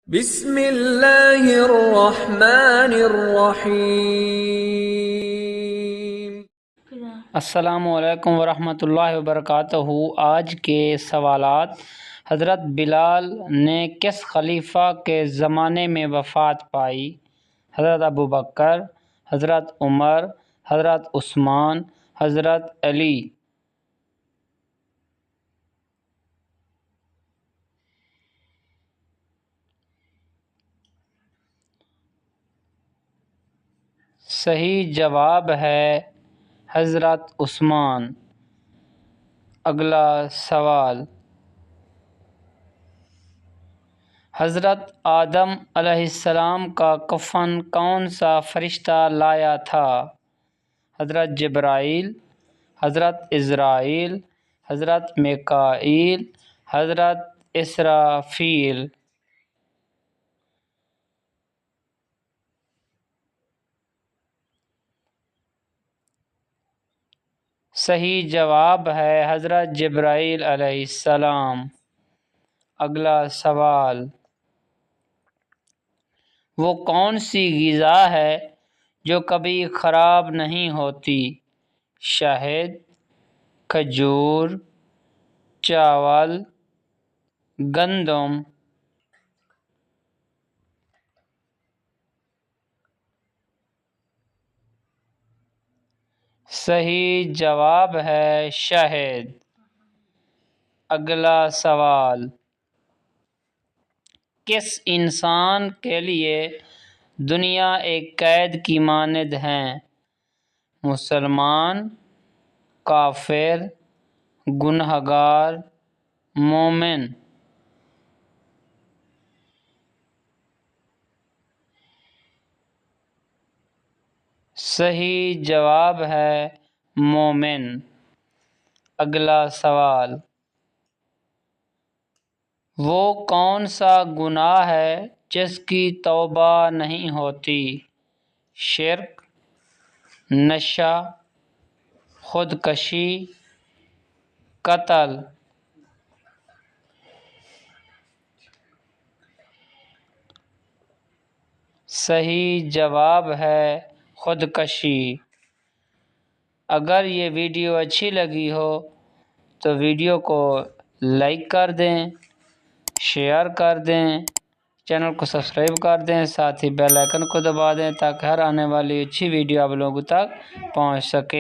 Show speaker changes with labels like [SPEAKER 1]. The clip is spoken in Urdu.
[SPEAKER 1] بسم اللہ الرحمن الرحیم۔
[SPEAKER 2] السلام علیکم ورحمۃ اللہ وبرکاتہ۔ آج کے سوالات: حضرت بلال نے کس خلیفہ کے زمانے میں وفات پائی؟ حضرت ابوبکر، حضرت عمر، حضرت عثمان، حضرت علی۔ صحیح جواب ہے حضرت عثمان۔ اگلا سوال: حضرت آدم علیہ السلام کا کفن کون سا فرشتہ لایا تھا؟ حضرت جبرائیل، حضرت عزرائیل، حضرت میکائیل، حضرت اسرافیل۔ صحیح جواب ہے حضرت جبرائیل علیہ السلام۔ اگلا سوال: وہ کون سی غذا ہے جو کبھی خراب نہیں ہوتی؟ شہد، کھجور، چاول، گندم۔ صحیح جواب ہے شہد۔ اگلا سوال: کس انسان کے لیے دنیا ایک قید کی مانند ہے؟ مسلمان، کافر، گنہگار، مومن۔ صحیح جواب ہے مومن۔ اگلا سوال: وہ کون سا گناہ ہے جس کی توبہ نہیں ہوتی؟ شرک، نشہ، خودکشی، قتل۔ صحیح جواب ہے خودکشی۔ اگر یہ ویڈیو اچھی لگی ہو تو ویڈیو کو لائک کر دیں، شیئر کر دیں، چینل کو سبسکرائب کر دیں، ساتھ ہی بیل آئیکن کو دبا دیں تاکہ ہر آنے والی اچھی ویڈیو آپ لوگوں تک پہنچ سکے۔